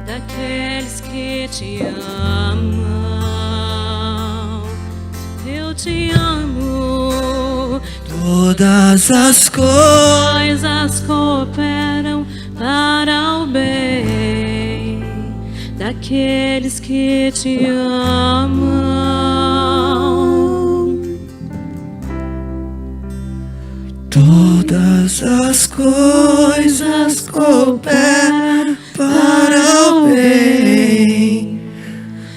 daqueles que te amam. Eu te amo. Todas as Coisas cooperam para o bem daqueles que te amam. Todas as coisas cooperam para o bem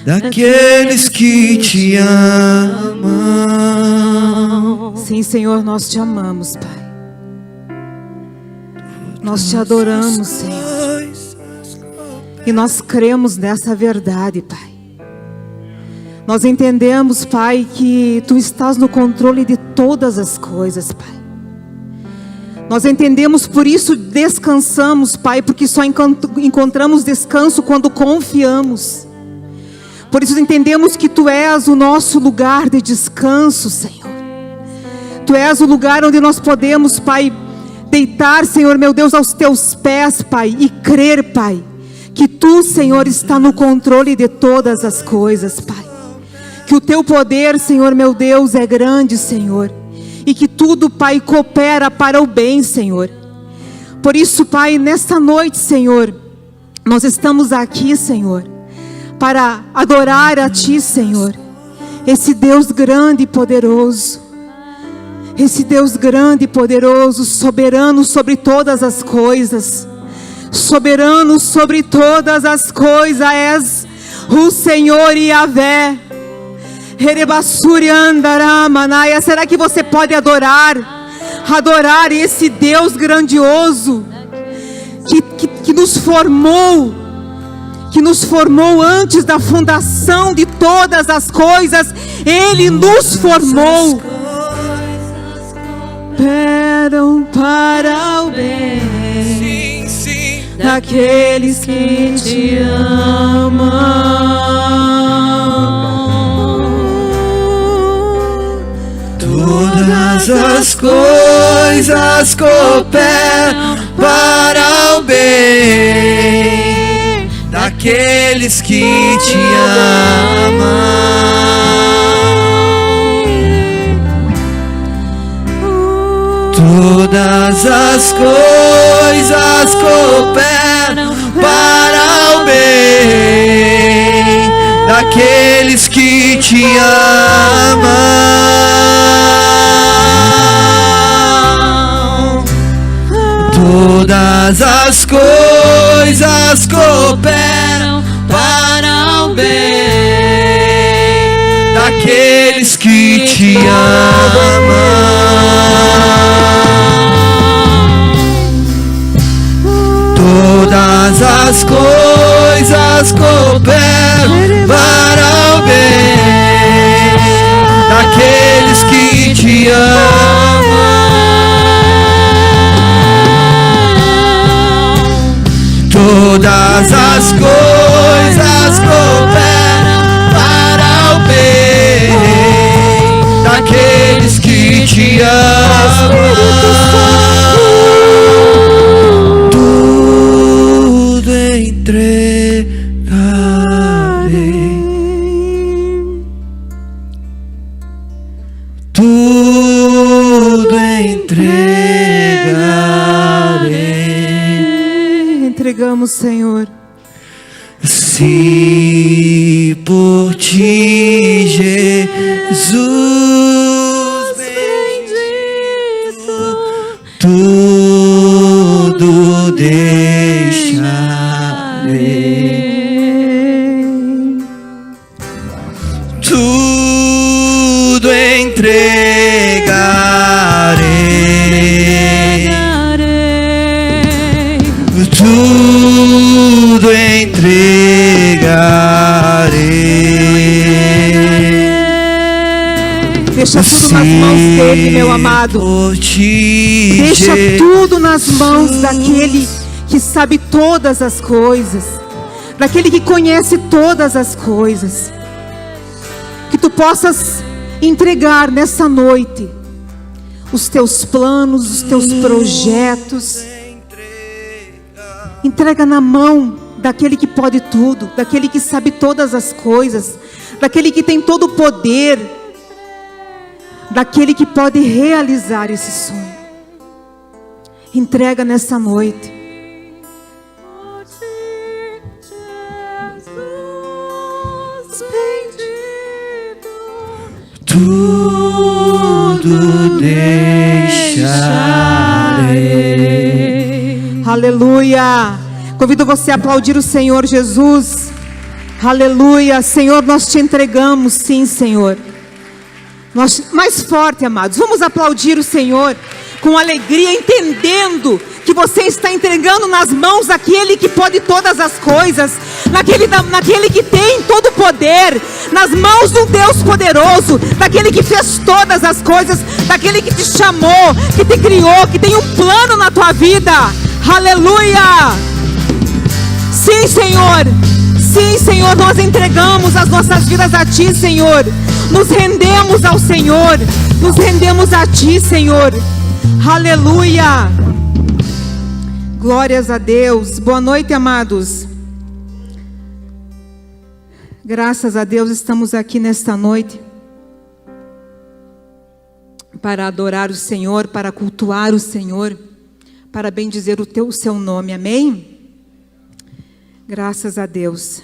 daqueles que te amam. Sim, Senhor, nós te amamos, Pai. Nós te adoramos, Senhor. E nós cremos nessa verdade, Pai. Nós entendemos, Pai, que Tu estás no controle de todas as coisas, Pai. Nós entendemos, por isso descansamos, Pai, porque só encontramos descanso quando confiamos. Por isso entendemos que Tu és o nosso lugar de descanso, Senhor. Tu és o lugar onde nós podemos, Pai, deitar, Senhor, meu Deus, aos Teus pés, Pai, e crer, Pai, que Tu, Senhor, está no controle de todas as coisas, Pai. Que o Teu poder, Senhor, meu Deus, é grande, Senhor. E que tudo, Pai, coopera para o bem, Senhor. Por isso, Pai, nesta noite, Senhor, nós estamos aqui, Senhor, para adorar a Ti, Senhor. Esse Deus grande e poderoso. Esse Deus grande e poderoso, soberano sobre todas as coisas. Soberano sobre todas as coisas, és o Senhor Yahvé. Será que você pode adorar esse Deus grandioso que nos formou, antes da fundação de todas as coisas? Ele nos formou. Cooperam para o bem daqueles que te amam. Todas as coisas cooperam para o bem daqueles que te amam. Todas as coisas cooperam para o bem daqueles que te amam. Todas as coisas cooperam para o bem daqueles que te amam. Todas as coisas cooperam para o bem daqueles que te amam. Todas as coisas cooperam para o bem daqueles que te amam. Tudo entregarei. Entregamos, Senhor. Se por Ti, Jesus bendito, tudo deixarei. Tudo entregarei. Tudo entregarei. Deixa tudo nas mãos dele, meu amado. Deixa tudo nas mãos daquele que sabe todas as coisas, daquele que conhece todas as coisas. Que tu possas entregar nessa noite os teus planos, os teus projetos. Entrega na mão daquele que pode tudo, daquele que sabe todas as coisas, daquele que tem todo o poder, daquele que pode realizar esse sonho. Entrega nessa noite. Tudo deixarei. Aleluia. Convido você a aplaudir o Senhor Jesus. Aleluia. Senhor, nós te entregamos, sim, Senhor. Mais forte, amados. Vamos aplaudir o Senhor com alegria, entendendo que você está entregando nas mãos daquele que pode todas as coisas, naquele que tem todo o poder, nas mãos do Deus poderoso, daquele que fez todas as coisas, daquele que te chamou, que te criou, que tem um plano na tua vida. Aleluia! Sim, Senhor. Sim, Senhor, nós entregamos as nossas vidas a Ti, Senhor. Nos rendemos ao Senhor. Nos rendemos a Ti, Senhor. Aleluia. Glórias a Deus. Boa noite, amados. Graças a Deus estamos aqui nesta noite para adorar o Senhor, para cultuar o Senhor, para bendizer o seu nome. Amém? Graças a Deus.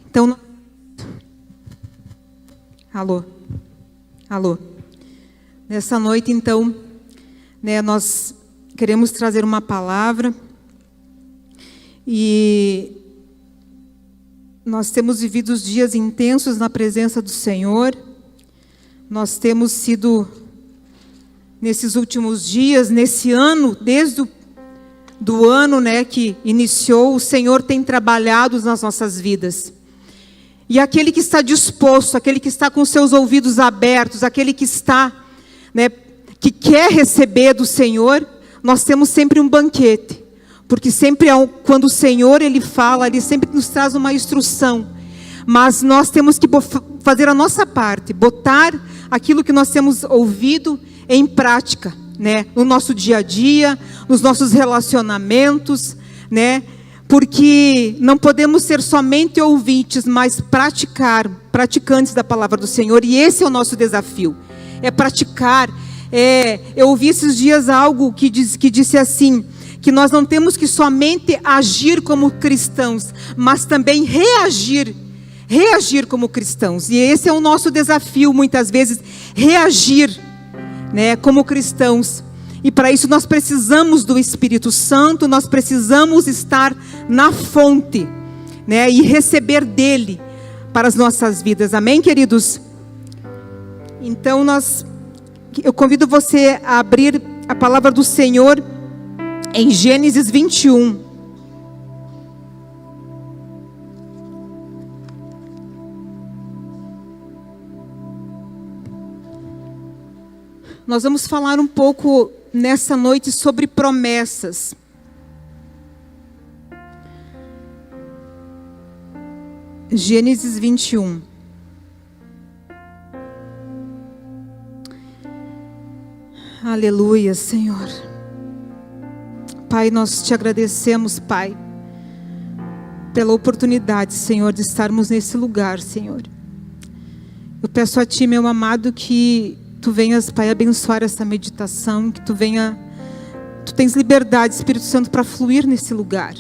Então, alô. Nessa noite, então, nós queremos trazer uma palavra e nós temos vivido dias intensos na presença do Senhor. Nós temos sido, nesses últimos dias, nesse ano, desde do ano que iniciou, o Senhor tem trabalhado nas nossas vidas. E aquele que está disposto, aquele que está com seus ouvidos abertos, aquele que está, que quer receber do Senhor, nós temos sempre um banquete. Porque sempre quando o Senhor Ele fala, Ele sempre nos traz uma instrução. Mas nós temos que fazer a nossa parte, botar aquilo que nós temos ouvido em prática, no nosso dia a dia, nos nossos relacionamentos, porque não podemos ser somente ouvintes, mas praticantes da palavra do Senhor. E esse é o nosso desafio, é praticar. Eu ouvi esses dias algo que disse assim, que nós não temos que somente agir como cristãos, mas também reagir como cristãos. E esse é o nosso desafio, muitas vezes, reagir, como cristãos. E para isso nós precisamos do Espírito Santo, nós precisamos estar na fonte, e receber dele para as nossas vidas. Amém, queridos? Então eu convido você a abrir a palavra do Senhor em Gênesis 21. Nós vamos falar um pouco nessa noite sobre promessas. Gênesis 21. Aleluia, Senhor. Pai, nós te agradecemos, Pai, pela oportunidade, Senhor, de estarmos nesse lugar, Senhor. Eu peço a Ti, meu amado, que Tu venhas, Pai, abençoar essa meditação, que Tu tens liberdade, Espírito Santo, para fluir nesse lugar.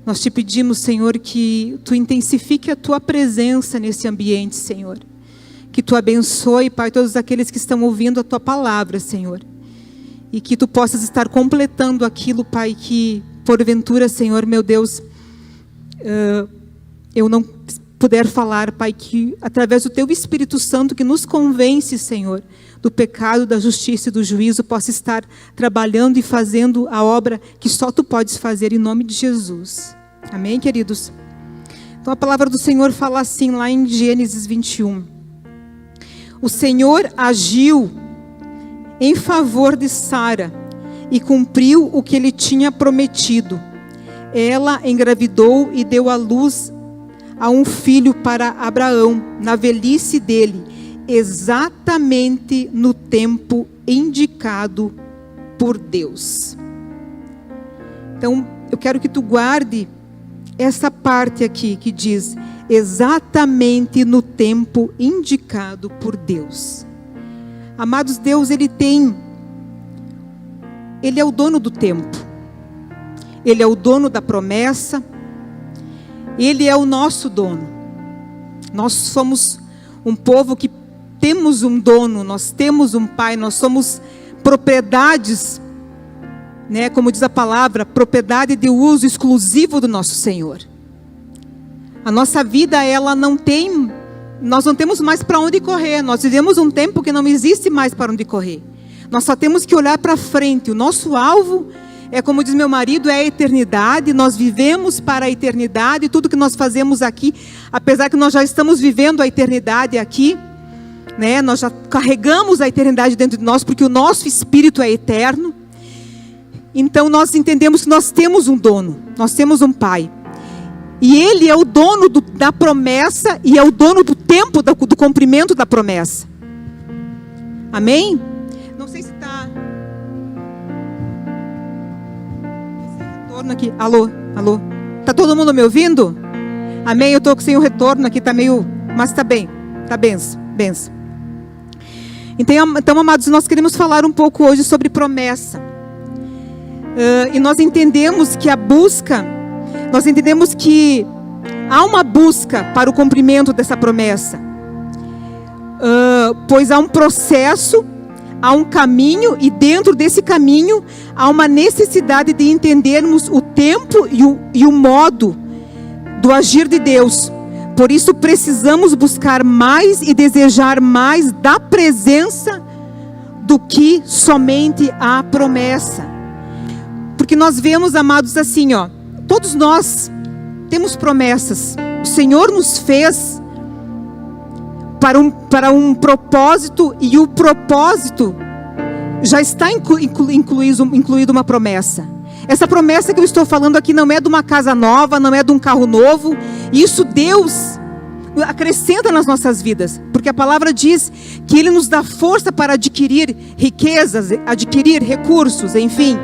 Nós te pedimos, Senhor, que Tu intensifique a Tua presença nesse ambiente, Senhor. Que Tu abençoe, Pai, todos aqueles que estão ouvindo a Tua palavra, Senhor. E que Tu possas estar completando aquilo, Pai, que porventura, Senhor, meu Deus, eu não puder falar, Pai, que através do Teu Espírito Santo que nos convence, Senhor, do pecado, da justiça e do juízo, possa estar trabalhando e fazendo a obra que só Tu podes fazer, em nome de Jesus. Amém, queridos? Então a palavra do Senhor fala assim, lá em Gênesis 21. O Senhor agiu em favor de Sara e cumpriu o que Ele tinha prometido. Ela engravidou e deu à luz a um filho para Abraão, na velhice dele, exatamente no tempo indicado por Deus. Então, eu quero que tu guarde essa parte aqui que diz exatamente no tempo indicado por Deus. Amados, Deus, Ele é o dono do tempo. Ele é o dono da promessa. Ele é o nosso dono. Nós somos um povo que temos um dono, nós temos um pai, nós somos propriedades, né, como diz a palavra, propriedade de uso exclusivo do nosso Senhor. A nossa vida, nós não temos mais para onde correr. Nós vivemos um tempo que não existe mais para onde correr. Nós só temos que olhar para frente. O nosso alvo é, como diz meu marido, é a eternidade. Nós vivemos para a eternidade. Tudo que nós fazemos aqui, apesar que nós já estamos vivendo a eternidade aqui, né? Nós já carregamos a eternidade dentro de nós, porque o nosso espírito é eterno. Então nós entendemos que nós temos um dono, nós temos um pai. E Ele é o dono da promessa e é o dono do tempo do cumprimento da promessa. Amém? Não sei se está... Esse retorno aqui. Alô? Está todo mundo me ouvindo? Amém? Eu estou sem o retorno aqui, está meio... Mas está bem. Está benção. Então, amados, nós queremos falar um pouco hoje sobre promessa. E nós entendemos que nós entendemos que há uma busca para o cumprimento dessa promessa. Pois há um processo, há um caminho, e dentro desse caminho há uma necessidade de entendermos o tempo e o modo do agir de Deus. Por isso precisamos buscar mais e desejar mais da presença do que somente a promessa. Porque nós vemos, amados, assim, todos nós temos promessas. O Senhor nos fez para um propósito, e o propósito já está incluído uma promessa. Essa promessa que eu estou falando aqui não é de uma casa nova, não é de um carro novo. Isso Deus acrescenta nas nossas vidas, porque a palavra diz que Ele nos dá força para adquirir riquezas, adquirir recursos, enfim.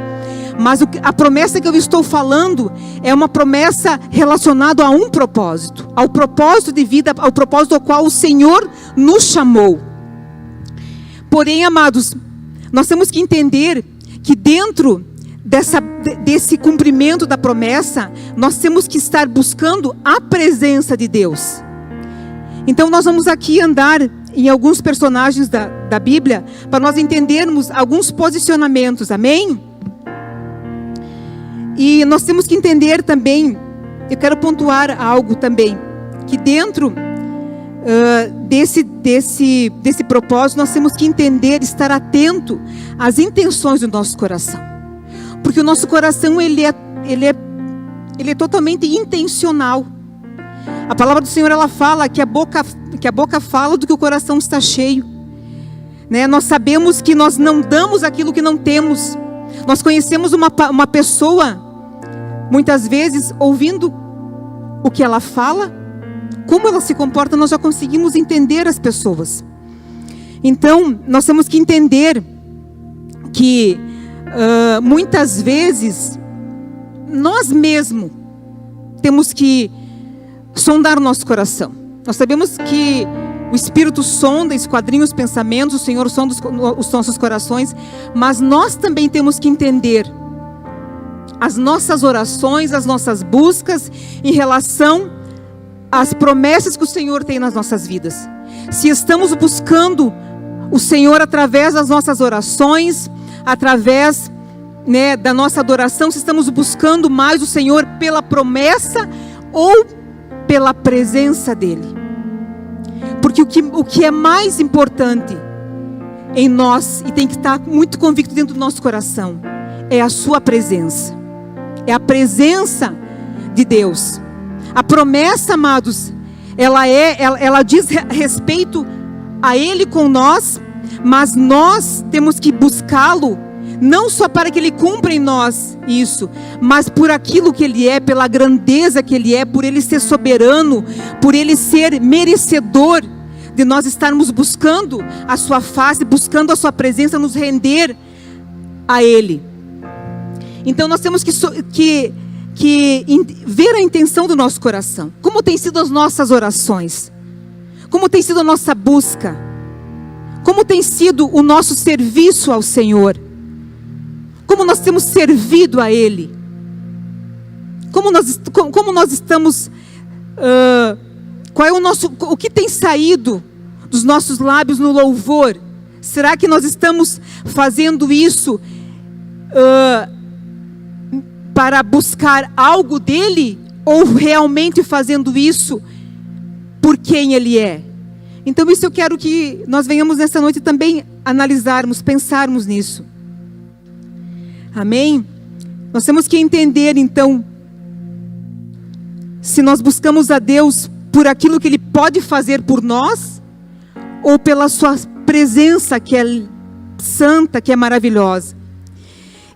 Mas a promessa que eu estou falando é uma promessa relacionada a um propósito, ao propósito de vida, ao propósito ao qual o Senhor nos chamou. Porém, amados, nós temos que entender que dentro desse cumprimento da promessa, nós temos que estar buscando a presença de Deus. Então nós vamos aqui andar em alguns personagens da Bíblia, para nós entendermos alguns posicionamentos, amém? E nós temos que entender também, eu quero pontuar algo também, que dentro desse propósito, nós temos que entender, estar atento às intenções do nosso coração. Porque o nosso coração, ele é totalmente intencional. A palavra do Senhor, ela fala que a boca fala do que o coração está cheio, né? Nós sabemos que nós não damos aquilo que não temos. Nós conhecemos uma pessoa, muitas vezes, ouvindo o que ela fala, como ela se comporta, nós já conseguimos entender as pessoas. Então, nós temos que entender que muitas vezes nós mesmos temos que sondar o nosso coração. Nós sabemos que o Espírito sonda, esquadrinha os pensamentos, o Senhor sonda os nossos corações, mas nós também temos que entender as nossas orações, as nossas buscas em relação às promessas que o Senhor tem nas nossas vidas. Se estamos buscando o Senhor através das nossas orações, através, né, da nossa adoração, se estamos buscando mais o Senhor pela promessa ou pela presença dEle. Porque o que é mais importante em nós, e tem que estar muito convicto dentro do nosso coração, é a sua presença. É a presença de Deus. A promessa, amados, ela diz respeito a Ele com nós, mas nós temos que buscá-lo, não só para que Ele cumpra em nós isso, mas por aquilo que Ele é, pela grandeza que Ele é, por Ele ser soberano, por Ele ser merecedor de nós estarmos buscando a sua face, buscando a sua presença, nos render a Ele. Então nós temos que ver a intenção do nosso coração. Como tem sido as nossas orações? Como tem sido a nossa busca? Como tem sido o nosso serviço ao Senhor? Como nós temos servido a Ele? Como nós estamos... qual é o que tem saído dos nossos lábios no louvor? Será que nós estamos fazendo isso para buscar algo dele? Ou realmente fazendo isso por quem Ele é? Então isso eu quero que nós venhamos nessa noite também analisarmos, pensarmos nisso. Amém? Nós temos que entender então, se nós buscamos a Deus por aquilo que Ele pode fazer por nós, ou pela sua presença que é santa, que é maravilhosa.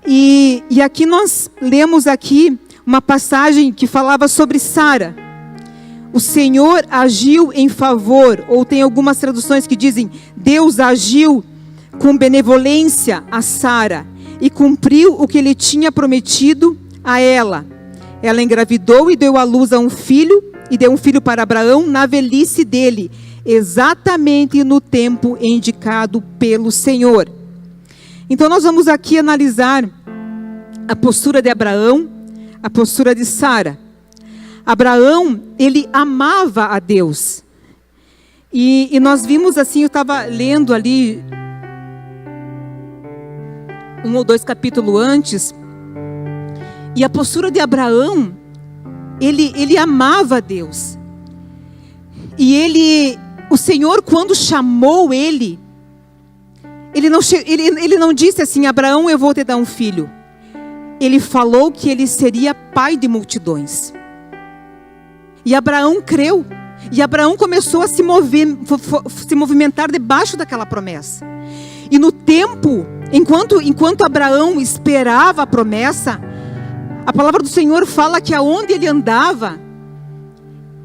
E aqui nós lemos aqui uma passagem que falava sobre Sara. O Senhor agiu em favor, ou tem algumas traduções que dizem, Deus agiu com benevolência a Sara e cumpriu o que Ele tinha prometido a ela. Ela engravidou e deu à luz a um filho, e deu um filho para Abraão na velhice dele, exatamente no tempo indicado pelo Senhor. Então nós vamos aqui analisar a postura de Abraão, a postura de Sara. Abraão, ele amava a Deus. E nós vimos assim, eu estava lendo ali 1 ou 2 capítulos antes, e a postura de Abraão, ele amava a Deus. E o Senhor, quando chamou ele não disse assim, Abraão, eu vou te dar um filho. Ele falou que ele seria pai de multidões. E Abraão creu. E Abraão começou a se movimentar debaixo daquela promessa. E no tempo, enquanto Abraão esperava a promessa, a palavra do Senhor fala que aonde ele andava,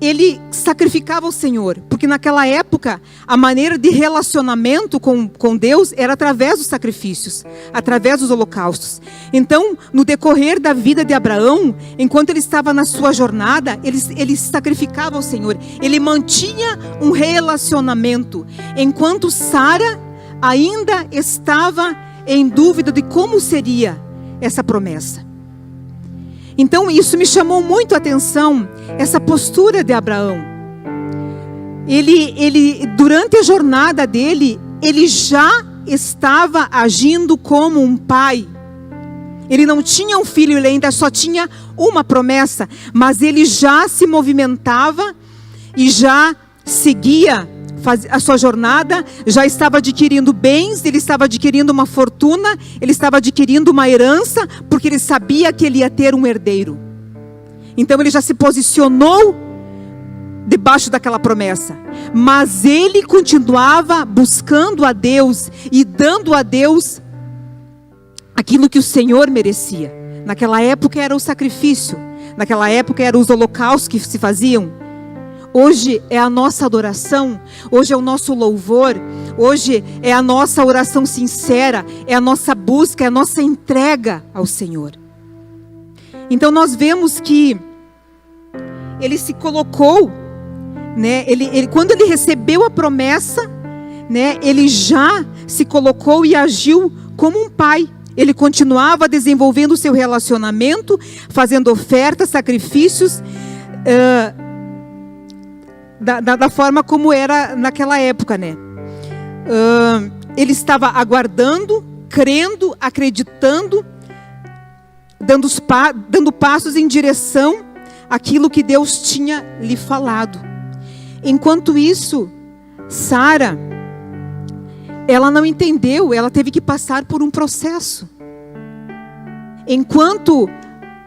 ele sacrificava o Senhor. Porque naquela época, a maneira de relacionamento com Deus era através dos sacrifícios, através dos holocaustos. Então, no decorrer da vida de Abraão, enquanto ele estava na sua jornada, ele sacrificava ao Senhor. Ele mantinha um relacionamento. Enquanto Sara ainda estava em dúvida de como seria essa promessa. Então isso me chamou muito a atenção, essa postura de Abraão. Ele durante a jornada dele, ele já estava agindo como um pai. Ele não tinha um filho, ele ainda só tinha uma promessa, mas ele já se movimentava e já seguia a sua jornada, já estava adquirindo bens, ele estava adquirindo uma fortuna, ele estava adquirindo uma herança, porque ele sabia que ele ia ter um herdeiro. Então ele já se posicionou debaixo daquela promessa, mas ele continuava buscando a Deus e dando a Deus aquilo que o Senhor merecia. Naquela época era o sacrifício, naquela época eram os holocaustos que se faziam. Hoje é a nossa adoração, hoje é o nosso louvor, hoje é a nossa oração sincera, é a nossa busca, é a nossa entrega ao Senhor. Então nós vemos que ele se colocou, né? Quando ele recebeu a promessa, né? Ele já se colocou e agiu como um pai. Ele continuava desenvolvendo o seu relacionamento, fazendo ofertas, sacrifícios, da forma como era naquela época, né? Ele estava aguardando, crendo, acreditando, dando passos em direção àquilo que Deus tinha lhe falado. Enquanto isso, Sara, ela não entendeu, ela teve que passar por um processo. Enquanto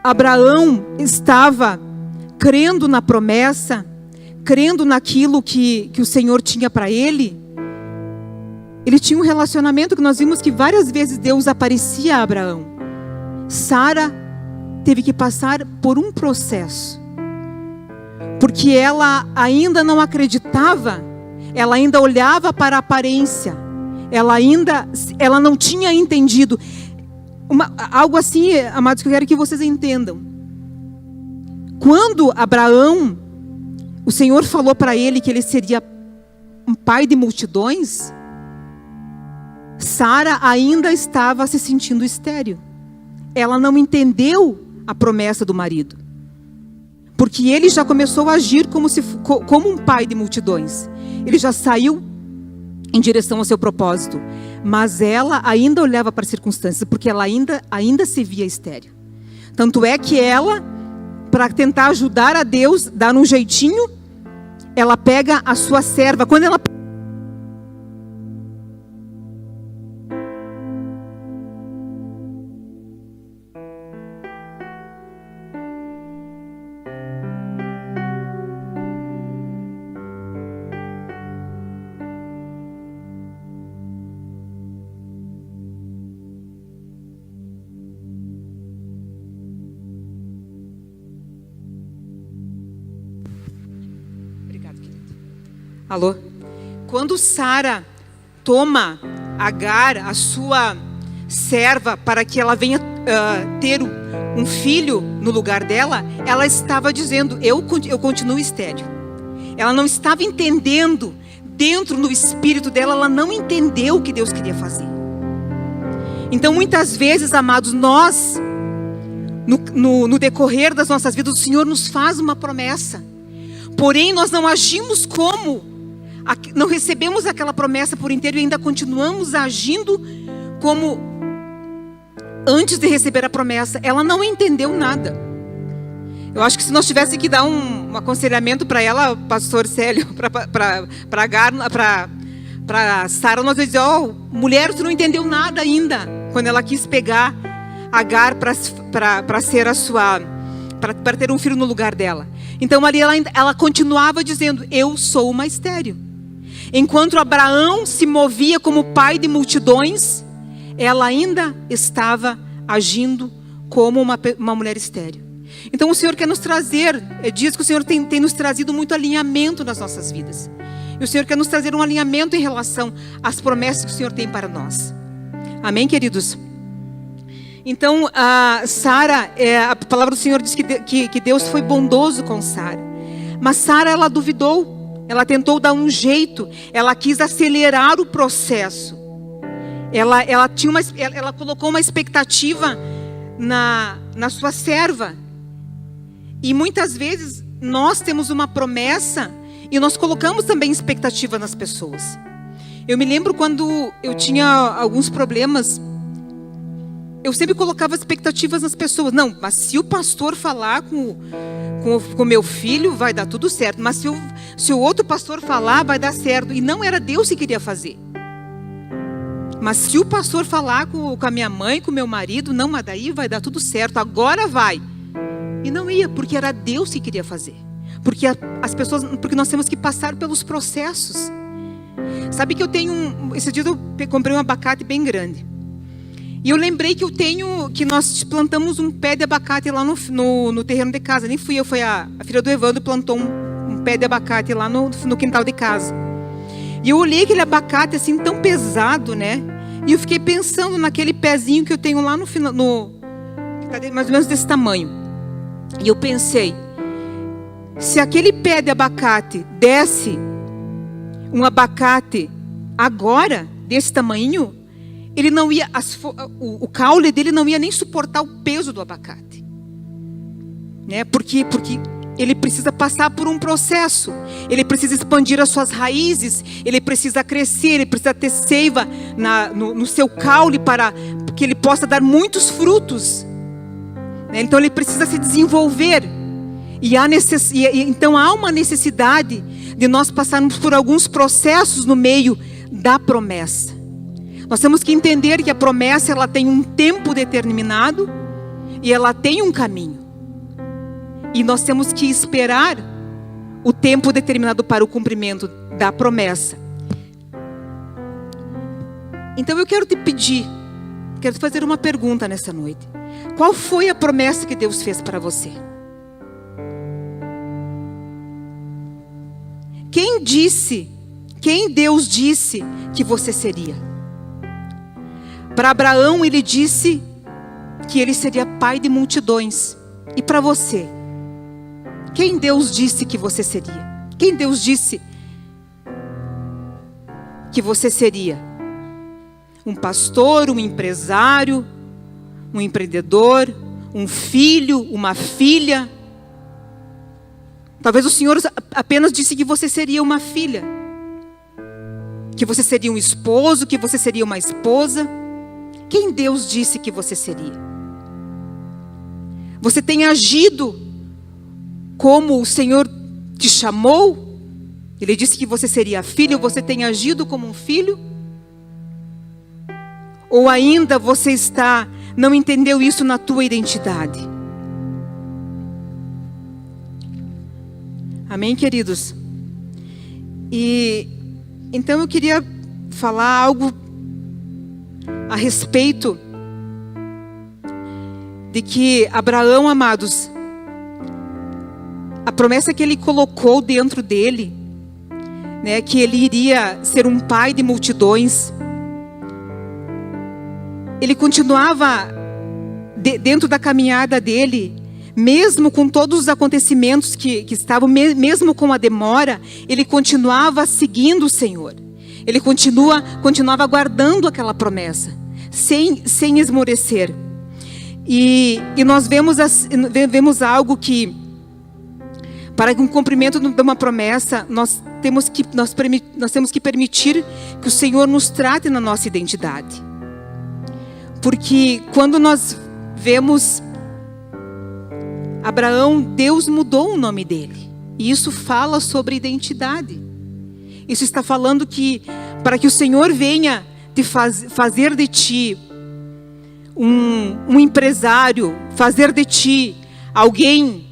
Abraão estava crendo na promessa, crendo naquilo que o Senhor tinha para ele tinha um relacionamento que nós vimos que várias vezes Deus aparecia a Abraão. Sara teve que passar por um processo, porque ela ainda não acreditava, ela ainda olhava para a aparência, ela não tinha entendido. algo assim, amados, que eu quero que vocês entendam. Quando Abraão, o Senhor falou para ele que ele seria um pai de multidões, Sara ainda estava se sentindo estéril. Ela não entendeu a promessa do marido, porque ele já começou a agir como um pai de multidões. Ele já saiu em direção ao seu propósito, mas ela ainda olhava para as circunstâncias, porque ela ainda se via estéril. Tanto é que ela, para tentar ajudar a Deus, dar um jeitinho, ela pega a sua serva. Quando ela Alô? Quando Sara toma Agar, a sua serva, para que ela venha ter um filho no lugar dela, ela estava dizendo, eu continuo estéril. Ela não estava entendendo, dentro no espírito dela, ela não entendeu o que Deus queria fazer. Então, muitas vezes, amados, nós, no decorrer das nossas vidas, o Senhor nos faz uma promessa. Porém, nós não agimos não recebemos aquela promessa por inteiro e ainda continuamos agindo como antes de receber a promessa. Ela não entendeu nada. Eu acho que se nós tivéssemos que dar um aconselhamento para ela, pastor Célio, para Sara, nós íamos dizer, mulher, tu não entendeu nada ainda. Quando ela quis pegar Agar para ser a sua, para ter um filho no lugar dela. Então ali ela continuava dizendo, eu sou uma estéril. Enquanto Abraão se movia como pai de multidões, ela ainda estava agindo como uma mulher estéril. Então o Senhor quer nos trazer, diz que o Senhor tem nos trazido muito alinhamento nas nossas vidas. E o Senhor quer nos trazer um alinhamento em relação às promessas que o Senhor tem para nós. Amém, queridos? Então, Sara, a palavra do Senhor diz que Deus foi bondoso com Sara. Mas Sara, ela duvidou. Ela tentou dar um jeito. Ela quis acelerar o processo. Ela colocou uma expectativa na sua serva. E muitas vezes nós temos uma promessa e nós colocamos também expectativa nas pessoas. Eu me lembro quando eu tinha alguns problemas, eu sempre colocava expectativas nas pessoas. Não, mas se o pastor falar com meu filho, vai dar tudo certo. Mas se o outro pastor falar, vai dar certo. E não era Deus que queria fazer. Mas se o pastor falar com a minha mãe, com o meu marido, não, mas daí vai dar tudo certo. Agora vai. E não ia, porque era Deus que queria fazer. Porque porque nós temos que passar pelos processos. Sabe que esse dia eu comprei um abacate bem grande. E eu lembrei que nós plantamos um pé de abacate lá no terreno de casa. Nem fui eu, foi a filha do Evandro, plantou um pé de abacate lá no quintal de casa. E eu olhei aquele abacate assim tão pesado, né? E eu fiquei pensando naquele pezinho que eu tenho lá no final, que está mais ou menos desse tamanho. E eu pensei, se aquele pé de abacate desse um abacate agora, desse tamanho, ele não ia, o caule dele não ia nem suportar o peso do abacate, né? Porque ele precisa passar por um processo, ele precisa expandir as suas raízes, ele precisa crescer, ele precisa ter seiva no seu caule para que ele possa dar muitos frutos, né? Então ele precisa se desenvolver então há uma necessidade de nós passarmos por alguns processos no meio da promessa. Nós temos que entender que a promessa ela tem um tempo determinado e ela tem um caminho. E nós temos que esperar o tempo determinado para o cumprimento da promessa. Então eu quero te fazer uma pergunta nessa noite. Qual foi a promessa que Deus fez para você? Quem Deus disse que você seria? Para Abraão ele disse que ele seria pai de multidões. E para você, quem Deus disse que você seria? Quem Deus disse que você seria? Um pastor, um empresário, um empreendedor, um filho, uma filha? Talvez o Senhor apenas disse que você seria uma filha, que você seria um esposo, que você seria uma esposa. Quem Deus disse que você seria? Você tem agido como o Senhor te chamou? Ele disse que você seria filho. Você tem agido como um filho? Ou ainda você não entendeu isso na tua identidade? Amém, queridos? E então eu queria falar algo a respeito de que Abraão, amados, a promessa que ele colocou dentro dele, né, que ele iria ser um pai de multidões, ele continuava dentro da caminhada dele, mesmo com todos os acontecimentos que estavam, mesmo com a demora, ele continuava seguindo o Senhor. Ele continuava guardando aquela promessa, sem esmorecer. E nós vemos algo que, para o cumprimento de uma promessa, nós temos que permitir que o Senhor nos trate na nossa identidade. Porque quando nós vemos Abraão, Deus mudou o nome dele. E isso fala sobre identidade. Isso está falando que para que o Senhor venha fazer de ti um empresário, fazer de ti alguém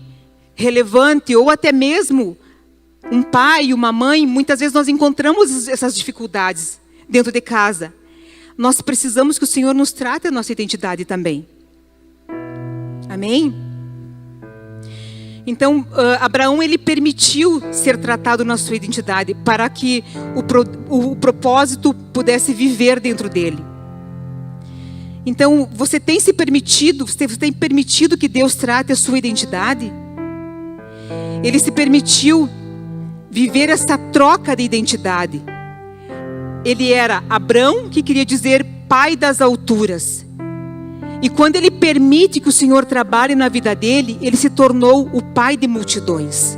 relevante, ou até mesmo um pai, uma mãe, muitas vezes nós encontramos essas dificuldades dentro de casa. Nós precisamos que o Senhor nos trate a nossa identidade também. Amém? Então, Abraão, ele permitiu ser tratado na sua identidade para que o propósito pudesse viver dentro dele. Então, você tem permitido que Deus trate a sua identidade? Ele se permitiu viver essa troca de identidade. Ele era Abrão, que queria dizer pai das alturas. E quando ele permite que o Senhor trabalhe na vida dele, ele se tornou o pai de multidões.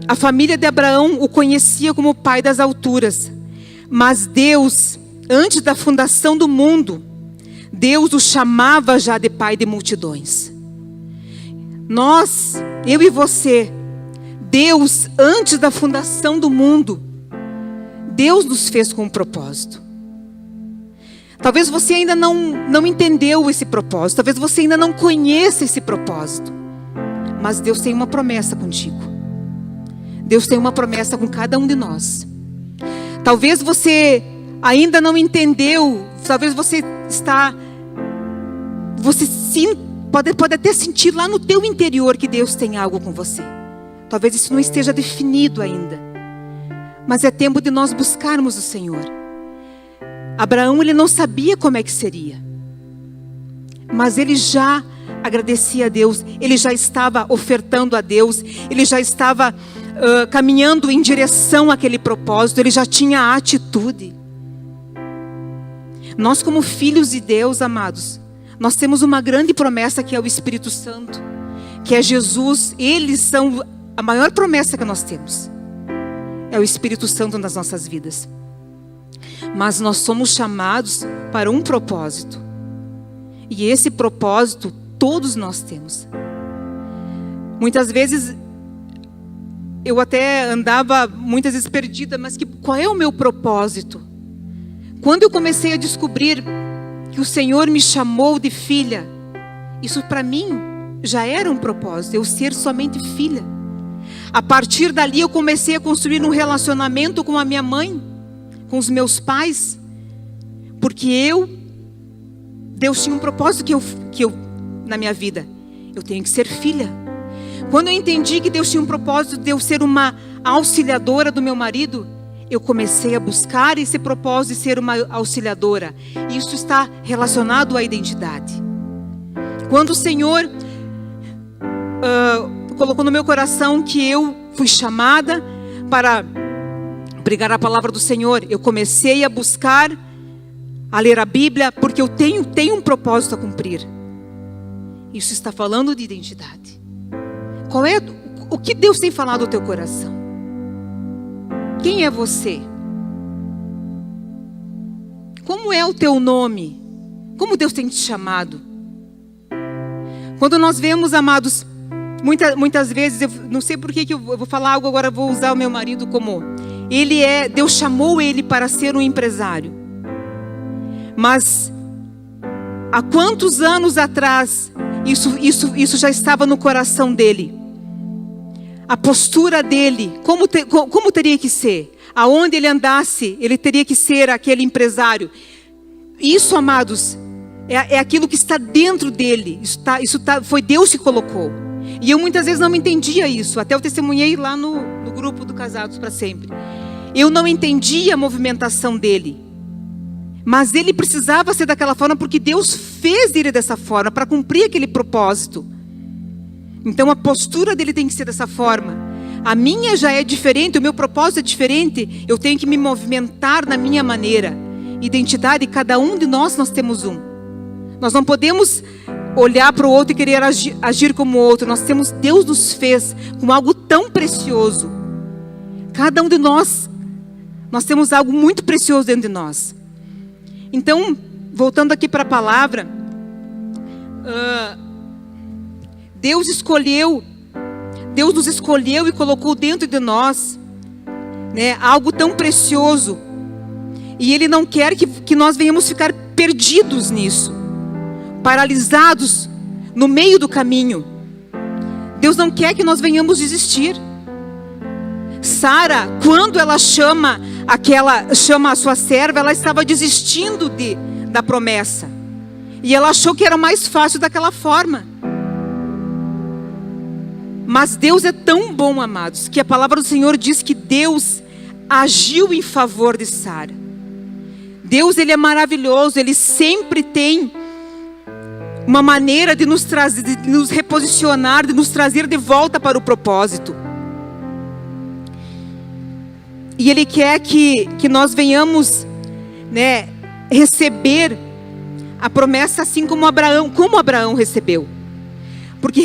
A família de Abraão o conhecia como pai das alturas. Mas Deus, antes da fundação do mundo, Deus o chamava já de pai de multidões. Eu e você, Deus, antes da fundação do mundo, Deus nos fez com um propósito. Talvez você ainda não entendeu esse propósito. Talvez você ainda não conheça esse propósito. Mas Deus tem uma promessa contigo. Deus tem uma promessa com cada um de nós. Talvez você ainda não entendeu. Talvez você pode até sentir lá no teu interior que Deus tem algo com você. Talvez isso não esteja definido ainda. Mas é tempo de nós buscarmos o Senhor. Abraão, ele não sabia como é que seria. Mas ele já agradecia a Deus. Ele já estava ofertando a Deus. Ele já estava caminhando em direção àquele propósito. Ele já tinha a atitude. Nós, como filhos de Deus, amados, nós temos uma grande promessa, que é o Espírito Santo, que é Jesus. Eles são a maior promessa que nós temos. É o Espírito Santo nas nossas vidas. Mas nós somos chamados para um propósito. E esse propósito todos nós temos. Muitas vezes eu até andava muitas vezes perdida, mas qual é o meu propósito? Quando eu comecei a descobrir que o Senhor me chamou de filha, isso para mim já era um propósito, eu ser somente filha. A partir dali eu comecei a construir um relacionamento com a minha mãe, com os meus pais, porque Deus tinha um propósito que eu na minha vida, eu tenho que ser filha. Quando eu entendi que Deus tinha um propósito de eu ser uma auxiliadora do meu marido, eu comecei a buscar esse propósito de ser uma auxiliadora. Isso está relacionado à identidade. Quando o Senhor colocou no meu coração que eu fui chamada para pregar a palavra do Senhor, eu comecei a buscar, a ler a Bíblia, porque eu tenho um propósito a cumprir. Isso está falando de identidade. O que Deus tem falado ao teu coração? Quem é você? Como é o teu nome? Como Deus tem te chamado? Quando nós vemos, amados, muitas vezes, eu não sei por que eu vou falar algo agora, vou usar o meu marido como... Deus chamou ele para ser um empresário. Mas, há quantos anos atrás, isso já estava no coração dele? A postura dele, como teria que ser? Aonde ele andasse, ele teria que ser aquele empresário. Isso, amados, é aquilo que está dentro dele. Foi Deus que colocou. E eu muitas vezes não entendia isso. Até eu testemunhei lá no grupo do Casados para Sempre. Eu não entendia a movimentação dele. Mas ele precisava ser daquela forma porque Deus fez ele dessa forma para cumprir aquele propósito. Então a postura dele tem que ser dessa forma. A minha já é diferente, o meu propósito é diferente. Eu tenho que me movimentar na minha maneira. Identidade, cada um de nós temos um. Nós não podemos olhar para o outro e querer agir como o outro. Deus nos fez com algo tão precioso. Cada um de nós temos algo muito precioso dentro de nós. Então, voltando aqui para a palavra, Deus nos escolheu e colocou dentro de nós, né, algo tão precioso. E Ele não quer que nós venhamos ficar perdidos nisso, paralisados no meio do caminho. Deus não quer que nós venhamos desistir. Sara, quando ela chama a sua serva, ela estava desistindo da promessa. E ela achou que era mais fácil daquela forma. Mas Deus é tão bom, amados, que a palavra do Senhor diz que Deus agiu em favor de Sara. Deus, Ele é maravilhoso, Ele sempre tem uma maneira de nos trazer, de nos reposicionar, de nos trazer de volta para o propósito. E Ele quer que nós venhamos, né, receber a promessa assim como Abraão recebeu. Porque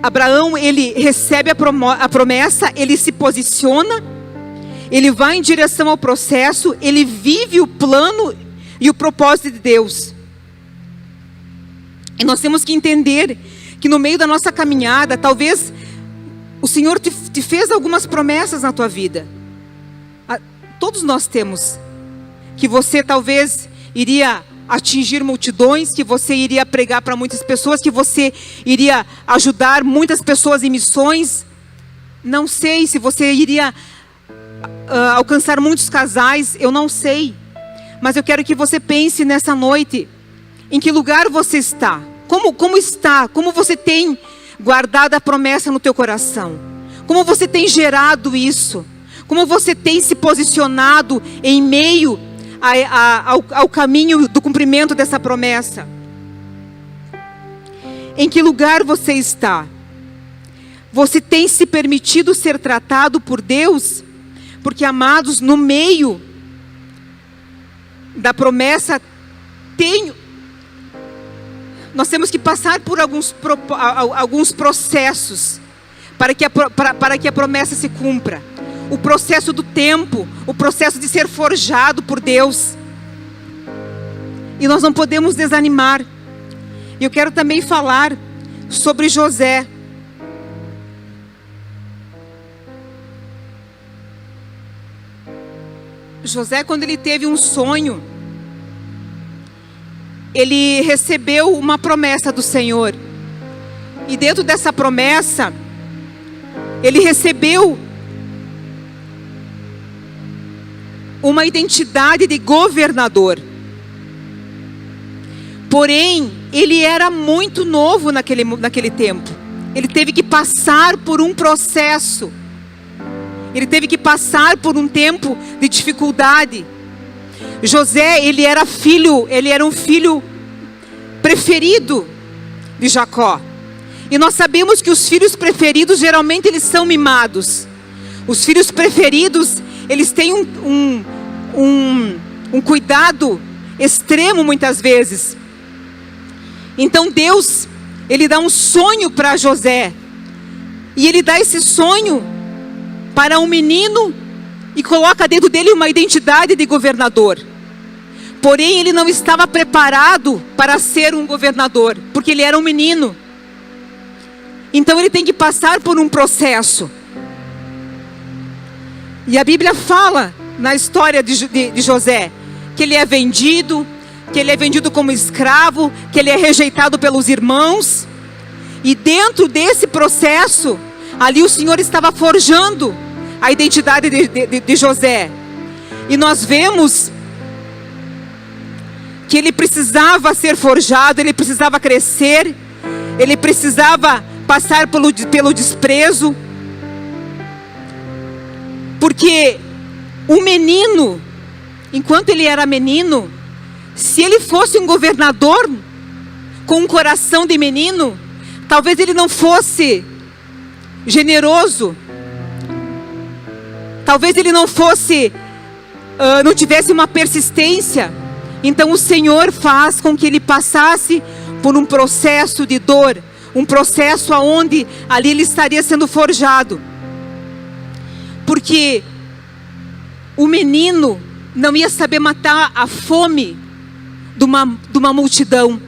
Abraão, ele recebe a promessa, ele se posiciona, ele vai em direção ao processo, ele vive o plano e o propósito de Deus. E nós temos que entender que no meio da nossa caminhada, talvez o Senhor te fez algumas promessas na tua vida. Todos nós temos. Que você talvez iria atingir multidões, que você iria pregar para muitas pessoas, que você iria ajudar muitas pessoas em missões. Não sei se você iria alcançar muitos casais, eu não sei. Mas eu quero que você pense nessa noite, em que lugar você está? Como está? Como você tem guardado a promessa no teu coração? Como você tem gerado isso? Como você tem se posicionado em meio ao caminho do cumprimento dessa promessa? Em que lugar você está? Você tem se permitido ser tratado por Deus? Porque, amados, no meio da promessa, nós temos que passar por alguns processos para que a promessa se cumpra. O processo do tempo, o processo de ser forjado por Deus. E nós não podemos desanimar. Eu quero também falar sobre José. José, quando ele teve um sonho, ele recebeu uma promessa do Senhor. E dentro dessa promessa, ele recebeu uma identidade de governador. Porém, ele era muito novo naquele tempo. Ele teve que passar por um processo. Ele teve que passar por um tempo de dificuldade. José, ele era um filho preferido de Jacó. E nós sabemos que os filhos preferidos, geralmente, eles são mimados. Os filhos preferidos, eles têm um cuidado extremo, muitas vezes. Então Deus, Ele dá um sonho para José. E Ele dá esse sonho para um menino e coloca dentro dele uma identidade de governador. Porém, ele não estava preparado para ser um governador, porque ele era um menino. Então ele tem que passar por um processo. E a Bíblia fala na história de José, que ele é vendido como escravo, que ele é rejeitado pelos irmãos. E dentro desse processo, ali o Senhor estava forjando a identidade de José. E nós vemos que ele precisava ser forjado, ele precisava crescer, ele precisava passar pelo desprezo. Porque o menino, enquanto ele era menino, se ele fosse um governador com um coração de menino, talvez ele não fosse generoso, talvez ele não tivesse uma persistência. Então o Senhor faz com que ele passasse por um processo de dor, um processo onde ali ele estaria sendo forjado. Porque o menino não ia saber matar a fome de uma multidão.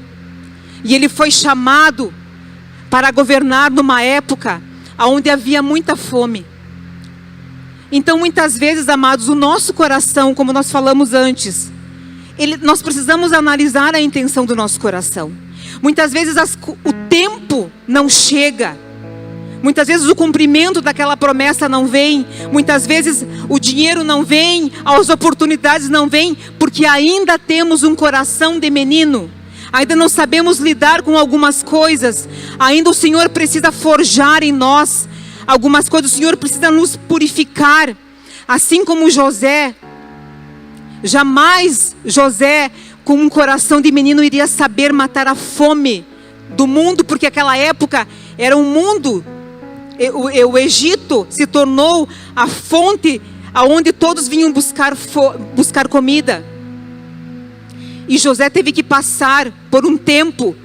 E ele foi chamado para governar numa época onde havia muita fome. Então muitas vezes, amados, o nosso coração, como nós falamos antes, nós precisamos analisar a intenção do nosso coração. Muitas vezes o tempo não chega. Muitas vezes o cumprimento daquela promessa não vem. Muitas vezes o dinheiro não vem, as oportunidades não vêm, porque ainda temos um coração de menino. Ainda não sabemos lidar com algumas coisas. Ainda o Senhor precisa forjar em nós algumas coisas. O Senhor precisa nos purificar. Assim como José. Jamais José, com um coração de menino, iria saber matar a fome do mundo, porque aquela época era um mundo. O Egito se tornou a fonte aonde todos vinham buscar comida. E José teve que passar por um tempo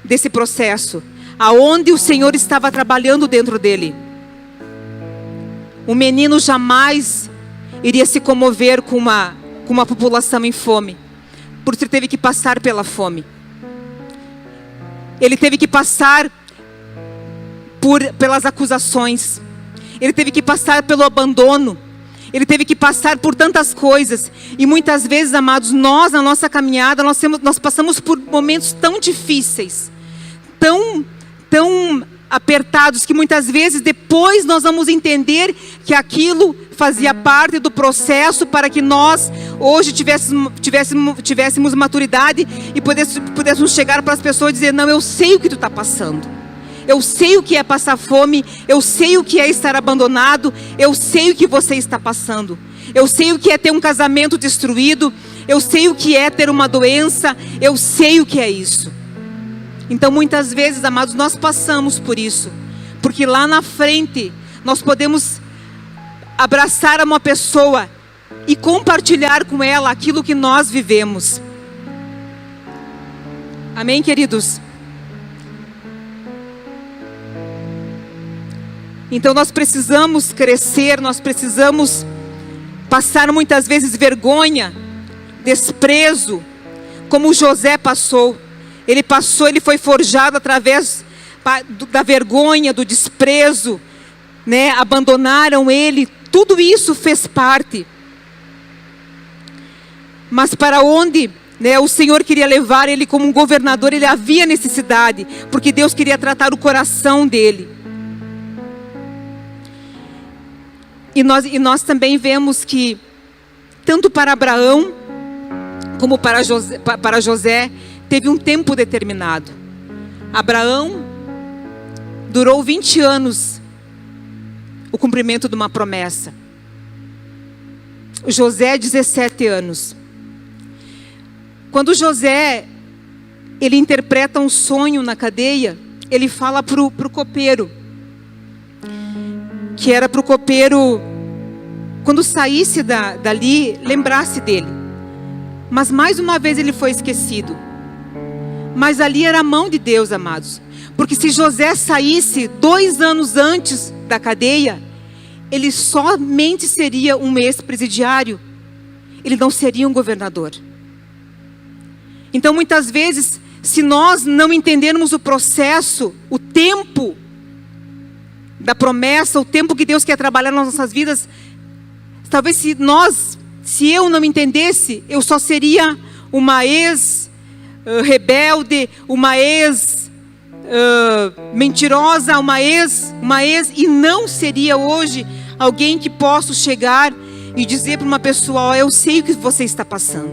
desse processo, aonde o Senhor estava trabalhando dentro dele. O menino jamais iria se comover com uma população em fome, porque ele teve que passar pela fome. Ele teve que passar pelas acusações. Ele teve que passar pelo abandono. Ele teve que passar por tantas coisas. E muitas vezes, amados, nós na nossa caminhada, nós passamos por momentos tão difíceis, tão apertados, que muitas vezes depois nós vamos entender que aquilo fazia parte do processo para que nós hoje tivéssemos maturidade e pudéssemos chegar para as pessoas e dizer: não, eu sei o que tu está passando. Eu sei o que é passar fome, eu sei o que é estar abandonado, eu sei o que você está passando. Eu sei o que é ter um casamento destruído, eu sei o que é ter uma doença, eu sei o que é isso. Então muitas vezes, amados, nós passamos por isso, porque lá na frente nós podemos abraçar uma pessoa e compartilhar com ela aquilo que nós vivemos. Amém, queridos? Então nós precisamos crescer, nós precisamos passar muitas vezes vergonha, desprezo, como José passou. Ele foi forjado através da vergonha, do desprezo, né? Abandonaram ele, tudo isso fez parte. Mas para onde, né, o Senhor queria levar ele como um governador, ele havia necessidade, porque Deus queria tratar o coração dele. E nós também vemos que, tanto para Abraão, como para José, teve um tempo determinado. Abraão durou 20 anos o cumprimento de uma promessa. José, 17 anos. Quando José, ele interpreta um sonho na cadeia, ele fala para o copeiro, que era para o copeiro, quando saísse dali, lembrasse dele. Mas mais uma vez ele foi esquecido. Mas ali era a mão de Deus, amados. Porque se José saísse 2 anos antes da cadeia, ele somente seria um ex-presidiário. Ele não seria um governador. Então muitas vezes, se nós não entendermos o processo, o tempo da promessa, o tempo que Deus quer trabalhar nas nossas vidas, talvez se eu não entendesse, eu só seria uma ex-rebelde, uma ex-mentirosa, uma ex, e não seria hoje alguém que possa chegar e dizer para uma pessoa: ó, eu sei o que você está passando,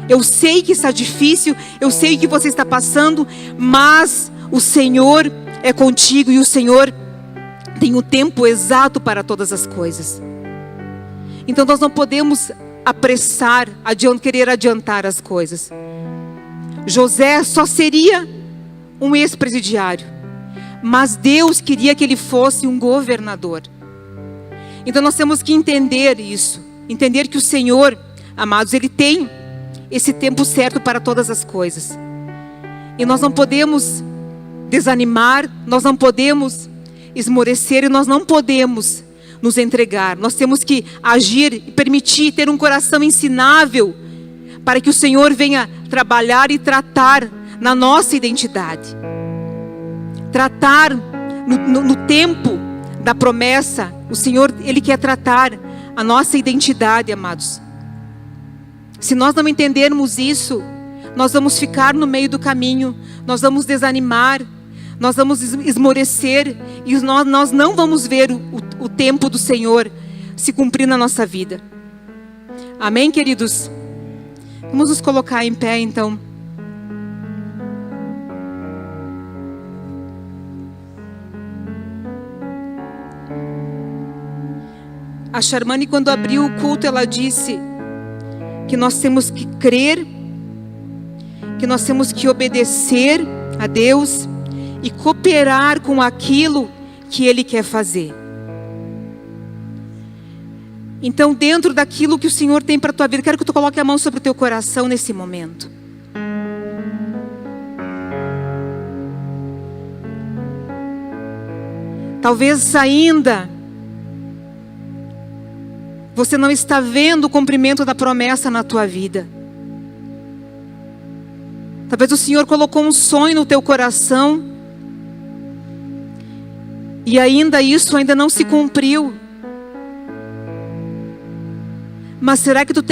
eu sei que está difícil, eu sei o que você está passando, mas o Senhor é contigo e o Senhor tem o tempo exato para todas as coisas. Então nós não podemos apressar, querer adiantar as coisas. José só seria um ex-presidiário, mas Deus queria que ele fosse um governador. Então nós temos que entender isso, entender que o Senhor, amados, Ele tem esse tempo certo para todas as coisas. E nós não podemos desanimar, nós não podemos esmorecer e nós não podemos nos entregar. Nós temos que agir e permitir, ter um coração ensinável, para que o Senhor venha trabalhar e tratar na nossa identidade. Tratar no tempo da promessa. O Senhor, Ele quer tratar a nossa identidade, amados. Se nós não entendermos isso, nós vamos ficar no meio do caminho, nós vamos desanimar, nós vamos esmorecer e nós não vamos ver o tempo do Senhor se cumprir na nossa vida. Amém, queridos? Vamos nos colocar em pé, então. A Charmane, quando abriu o culto, ela disse que nós temos que crer, que nós temos que obedecer a Deus e cooperar com aquilo que Ele quer fazer. Então, dentro daquilo que o Senhor tem para a tua vida, quero que tu coloque a mão sobre o teu coração nesse momento. Talvez ainda você não está vendo o cumprimento da promessa na tua vida. Talvez o Senhor colocou um sonho no teu coração e ainda isso ainda não se cumpriu. Mas será que tu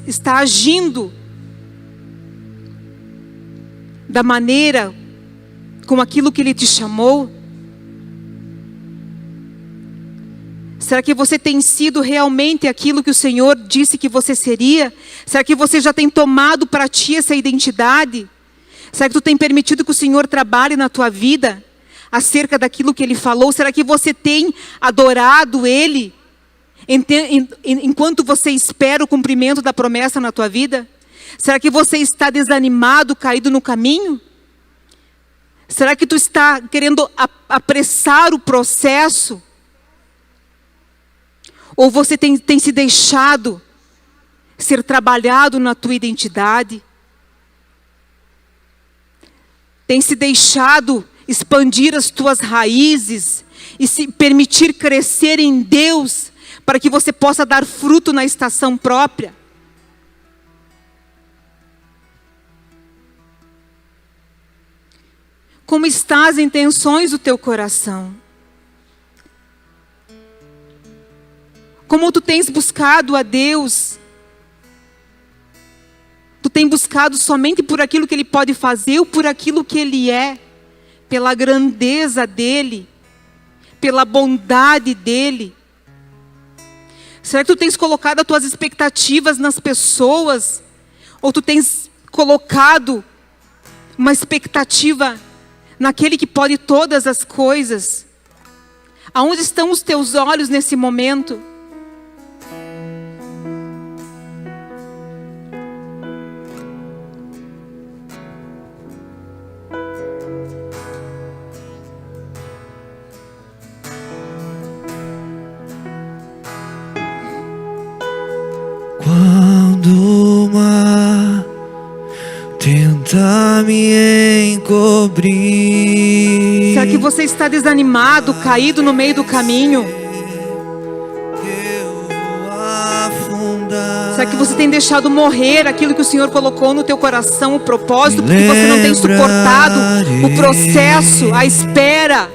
está agindo da maneira, com aquilo que Ele te chamou? Será que você tem sido realmente aquilo que o Senhor disse que você seria? Será que você já tem tomado para ti essa identidade? Será que tu tem permitido que o Senhor trabalhe na tua vida acerca daquilo que Ele falou? Será que você tem adorado Ele enquanto você espera o cumprimento da promessa na tua vida? Será que você está desanimado, caído no caminho? Será que tu está querendo apressar o processo? Ou você tem se deixado ser trabalhado na tua identidade? Tem se deixado expandir as tuas raízes e se permitir crescer em Deus, para que você possa dar fruto na estação própria? Como estão as intenções do teu coração? Como tu tens buscado a Deus? Tu tens buscado somente por aquilo que Ele pode fazer ou por aquilo que Ele é? Pela grandeza dEle? Pela bondade dEle? Será que tu tens colocado as tuas expectativas nas pessoas? Ou tu tens colocado uma expectativa naquele que pode todas as coisas? Aonde estão os teus olhos nesse momento? Quando o mar tenta me encobrir, Será que você está desanimado, caído no meio do caminho? eu vou afundar. Será que você tem deixado morrer aquilo que o Senhor colocou no teu coração, o propósito, porque você não tem suportado o processo, a espera?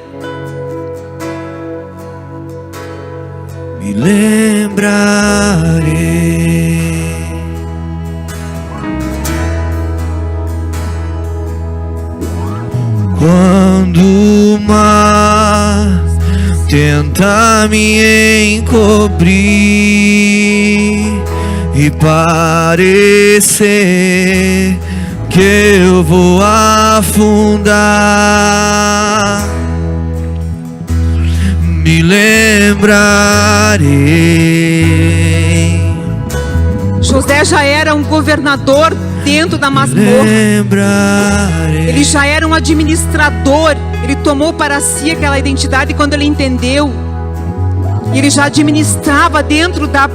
Me lembrarei quando o mar tenta me encobrir e parecer que eu vou afundar. Me lembrarei. José já era um governador dentro da masmorra. Lembrarei. Ele já era um administrador. Ele tomou para si aquela identidade quando ele entendeu. E ele já administrava dentro da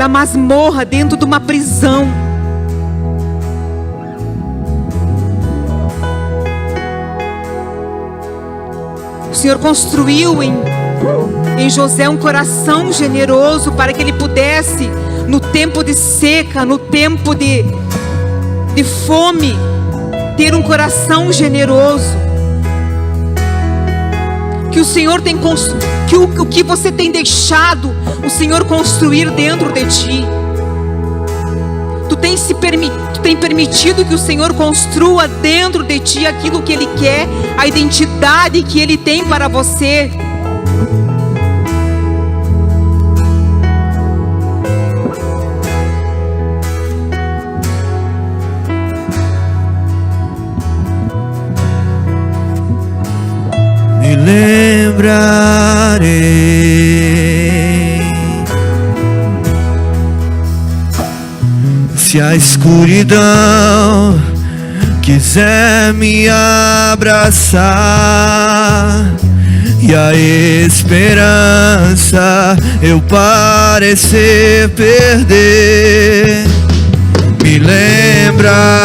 masmorra, dentro de uma prisão. O Senhor construiu em José um coração generoso para que ele pudesse, no tempo de seca, no tempo de fome, ter um coração generoso. Que o Senhor tem o que você tem deixado o Senhor construir dentro de ti. Tu tem permitido que o Senhor construa dentro de ti aquilo que Ele quer, a identidade que Ele tem para você. Me lembrarei. Se a escuridão quiser me abraçar e a esperança eu parecer perder, me lembrarei.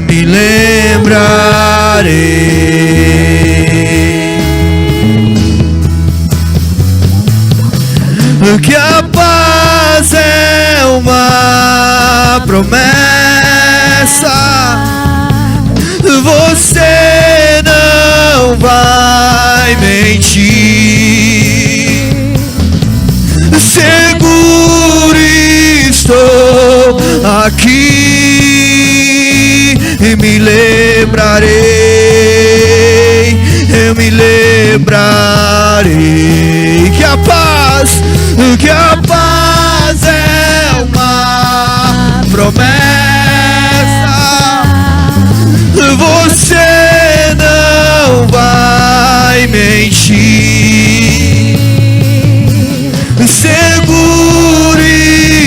Me lembrarei que a paz é uma promessa. Você não vai mentir. Seguro estou aqui e me lembrarei. Eu me lembrarei que a paz é uma promessa. Você não vai mentir. Seguro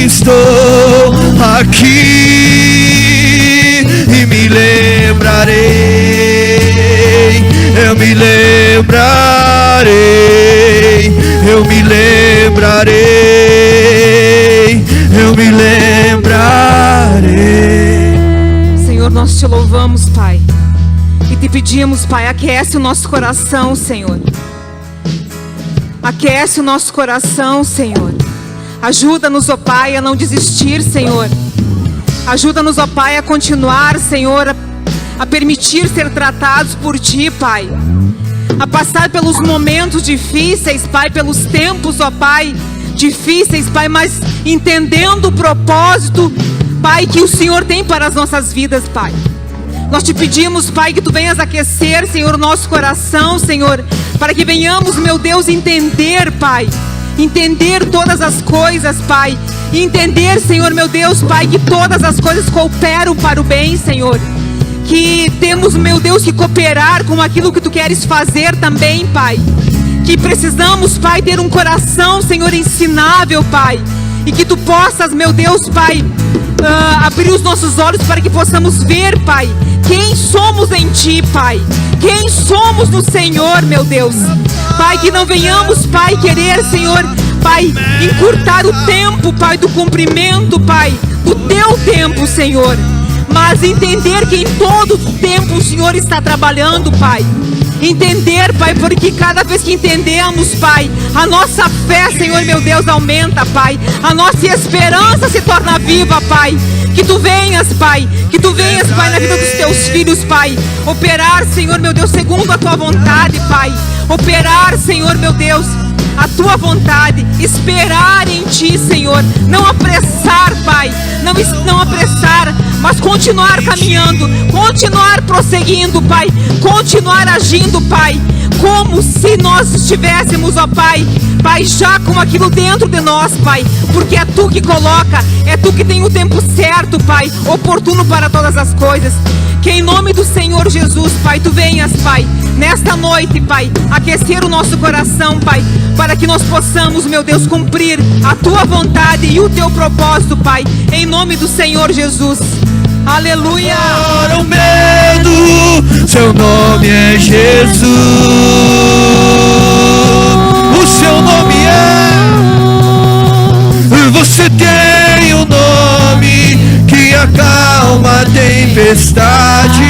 estou aqui e me lembrarei. Eu me lembrarei. Eu me lembrarei. Eu me lembrarei. Senhor, nós te louvamos, Pai, e te pedimos, Pai, aquece o nosso coração, Senhor. Aquece o nosso coração, Senhor. Ajuda-nos, ó Pai, a não desistir, Senhor. Ajuda-nos, ó Pai, a continuar, Senhor, a permitir ser tratados por Ti, Pai. A passar pelos momentos difíceis, Pai, pelos tempos, ó Pai, difíceis, Pai, mas entendendo o propósito, Pai, que o Senhor tem para as nossas vidas, Pai. Nós te pedimos, Pai, que Tu venhas aquecer, Senhor, o nosso coração, Senhor, para que venhamos, meu Deus, entender, Pai, entender todas as coisas, Pai, e entender, Senhor, meu Deus, Pai, que todas as coisas cooperam para o bem, Senhor. que temos, meu Deus, que cooperar com aquilo que Tu queres fazer também, Pai. Que precisamos, Pai, ter um coração, Senhor, ensinável, Pai. E que Tu possas, meu Deus, Pai, abrir os nossos olhos para que possamos ver, Pai, quem somos em Ti, Pai. Quem somos no Senhor, meu Deus. Pai, que não venhamos, Pai, querer, Senhor, Pai, encurtar o tempo, Pai, do cumprimento, Pai, do Teu tempo, Senhor. Mas entender que em todo tempo o Senhor está trabalhando, Pai. Entender, Pai, porque cada vez que entendemos, Pai, a nossa fé, Senhor, meu Deus, aumenta, Pai. A nossa esperança se torna viva, Pai. Que Tu venhas, Pai. Que Tu venhas, Pai, na vida dos Teus filhos, Pai. Operar, Senhor, meu Deus, segundo a Tua vontade, Pai. Operar, Senhor, meu Deus, a Tua vontade. Esperar em Ti, Senhor. Não apressar, Pai. Não apressar, mas continuar caminhando, continuar prosseguindo, Pai, continuar agindo, Pai, como se nós estivéssemos, ó Pai, Pai, já com aquilo dentro de nós, Pai, porque é Tu que coloca, é Tu que tem o tempo certo, Pai, oportuno para todas as coisas. Que em nome do Senhor Jesus, Pai, Tu venhas, Pai, nesta noite, Pai, aquecer o nosso coração, Pai, para que nós possamos, meu Deus, cumprir a Tua vontade e o Teu propósito, Pai, em nome do Senhor Jesus. Aleluia. Fora o medo, Seu nome é Jesus. O Seu nome você tem um nome que acalma a tempestade.